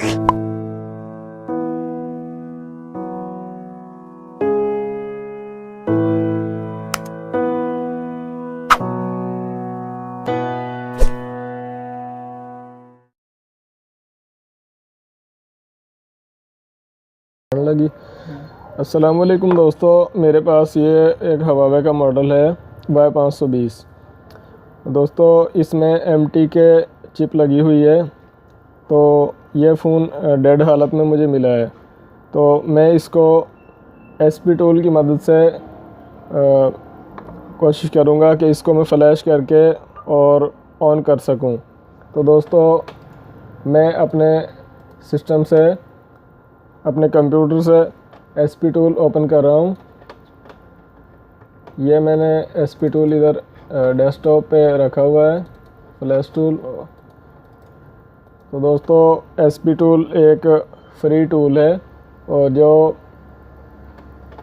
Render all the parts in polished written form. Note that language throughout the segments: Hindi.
लगी। अस्सलामुअलैकुम दोस्तों, मेरे पास ये एक हवावे का मॉडल है Y520। दोस्तों इसमें MT के चिप लगी हुई है। तो ये फ़ोन डेड हालत में मुझे मिला है, तो मैं इसको SP टूल की मदद से कोशिश करूँगा कि इसको मैं फ़्लैश करके और ऑन कर सकूँ। तो दोस्तों मैं अपने सिस्टम से, अपने कंप्यूटर से SP टूल ओपन कर रहा हूँ। ये मैंने SP टूल इधर डेस्कटॉप पे रखा हुआ है, फ्लैश टूल। तो दोस्तों SP टूल एक फ्री टूल है और जो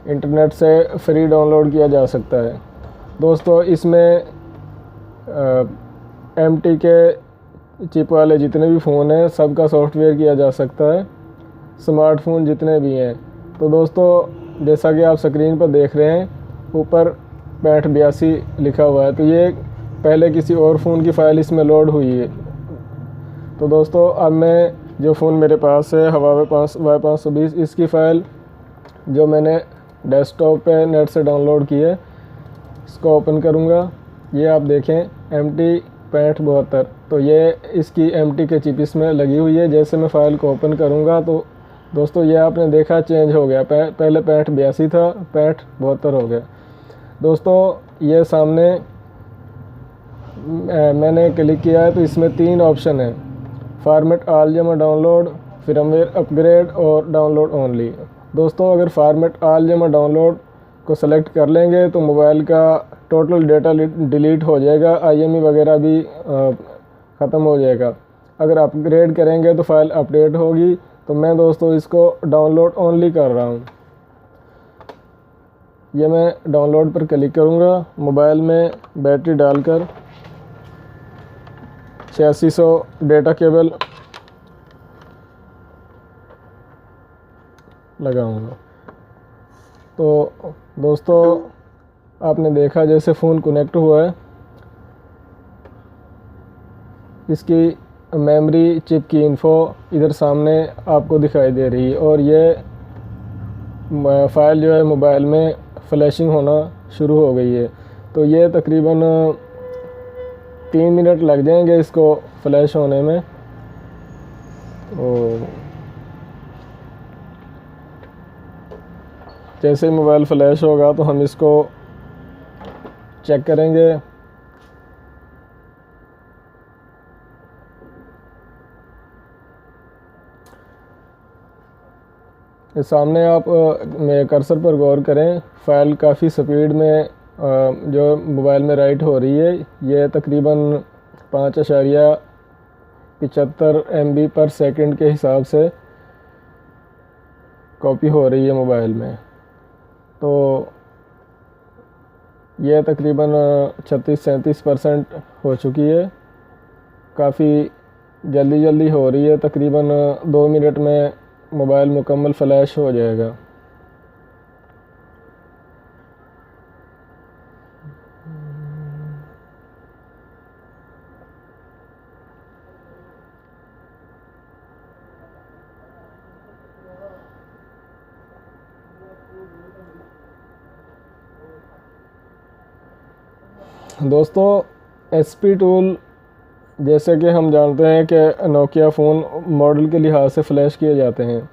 इंटरनेट से फ्री डाउनलोड किया जा सकता है। दोस्तों इसमें MT के चिप वाले जितने भी फ़ोन हैं सबका सॉफ्टवेयर किया जा सकता है, स्मार्टफोन जितने भी हैं। तो दोस्तों जैसा कि आप स्क्रीन पर देख रहे हैं, ऊपर 6582 लिखा हुआ है, तो ये पहले किसी और फ़ोन की फ़ाइल इसमें लोड हुई है। तो दोस्तों अब मैं जो फ़ोन मेरे पास है हवावे Y520, इसकी फ़ाइल जो मैंने डेस्कटॉप पे नेट से डाउनलोड की है इसको ओपन करूँगा। ये आप देखें MT 6572, तो ये इसकी MT के चिप इसमें लगी हुई है। जैसे मैं फ़ाइल को ओपन करूँगा तो दोस्तों ये आपने देखा चेंज हो गया, पहले 6582 था, 6572 हो गया। दोस्तों ये सामने मैंने क्लिक किया है तो इसमें 3 ऑप्शन है, फॉर्मेट ऑल जमा डाउनलोड, फर्मवेयर अपग्रेड और डाउनलोड ओनली। दोस्तों अगर फॉर्मेट ऑल जमा डाउनलोड को सेलेक्ट कर लेंगे तो मोबाइल का टोटल डेटा डिलीट हो जाएगा, IME वगैरह भी ख़त्म हो जाएगा। अगर अपग्रेड करेंगे तो फाइल अपडेट होगी। तो मैं दोस्तों इसको डाउनलोड ओनली कर रहा हूँ। ये मैं डाउनलोड पर क्लिक करूँगा। मोबाइल में बैटरी डालकर 8600 डेटा केबल लगाऊंगा। तो दोस्तों आपने देखा जैसे फ़ोन कनेक्ट हुआ है, इसकी मेमोरी चिप की इन्फो इधर सामने आपको दिखाई दे रही है और ये फ़ाइल जो है मोबाइल में फ्लैशिंग होना शुरू हो गई है। तो ये तकरीबन 3 मिनट लग जाएंगे इसको फ्लैश होने में। और जैसे मोबाइल फ्लैश होगा तो हम इसको चेक करेंगे। सामने आप मेरे कर्सर पर गौर करें, फ़ाइल काफ़ी स्पीड में जो मोबाइल में राइट हो रही है। ये तकरीबन 5.75 MB पर सेकंड के हिसाब से कॉपी हो रही है मोबाइल में। तो ये तकरीबन 36-37% हो चुकी है, काफ़ी जल्दी हो रही है। तकरीबन 2 मिनट में मोबाइल मुकम्मल फ्लैश हो जाएगा। दोस्तों SP टूल जैसे कि हम जानते हैं कि नोकिया फ़ोन मॉडल के लिहाज से फ़्लैश किए जाते हैं,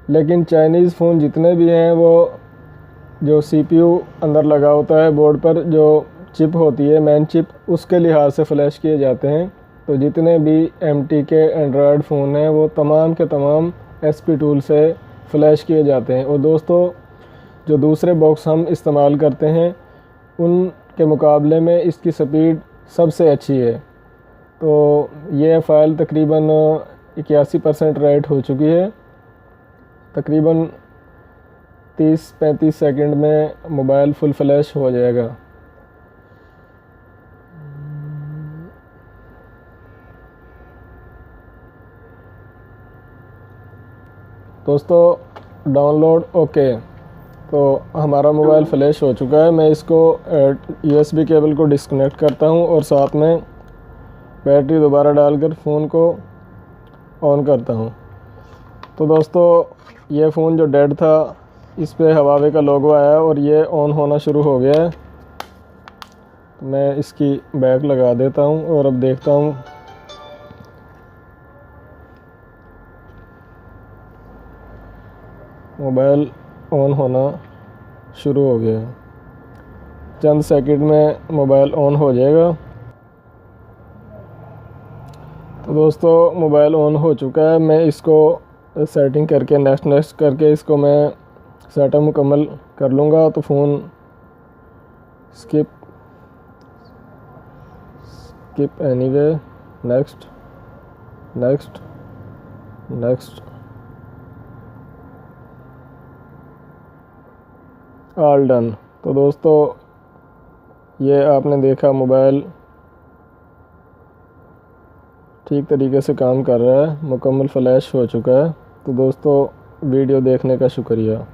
लेकिन चाइनीज़ फ़ोन जितने भी हैं वो जो CPU अंदर लगा होता है बोर्ड पर, जो चिप होती है मेन चिप, उसके लिहाज से फ़्लैश किए जाते हैं। तो जितने भी MT के एंड्रॉयड फ़ोन हैं वो तमाम के तमाम SP टूल से फ़्लैश किए जाते हैं। और दोस्तों जो दूसरे बॉक्स हम इस्तेमाल करते हैं उनके मुकाबले में इसकी स्पीड सबसे अच्छी है। तो ये फ़ाइल तकरीबन 81% राइट हो चुकी है। तकरीबन 30-35 सेकंड में मोबाइल फुल फ्लैश हो जाएगा। दोस्तों डाउनलोड ओके। तो हमारा मोबाइल फ्लैश हो चुका है। मैं इसको USB केबल को डिस्कनेक्ट करता हूं और साथ में बैटरी दोबारा डालकर फ़ोन को ऑन करता हूं। तो दोस्तों ये फ़ोन जो डेड था इस पे हवावे का लोगो आया और ये ऑन होना शुरू हो गया है। तो मैं इसकी बैक लगा देता हूं और अब देखता हूं। मोबाइल ऑन होना शुरू हो गया है। चंद सेकंड में मोबाइल ऑन हो जाएगा। तो दोस्तों मोबाइल ऑन हो चुका है। मैं इसको सेटिंग करके नेक्स्ट करके इसको मैं सेटअप मुकम्मल कर लूँगा। तो phone skip anyway, next all done. तो दोस्तों ये आपने देखा मोबाइल ठीक तरीके से काम कर रहा है, मुकम्मल फ्लैश हो चुका है। तो दोस्तों वीडियो देखने का शुक्रिया।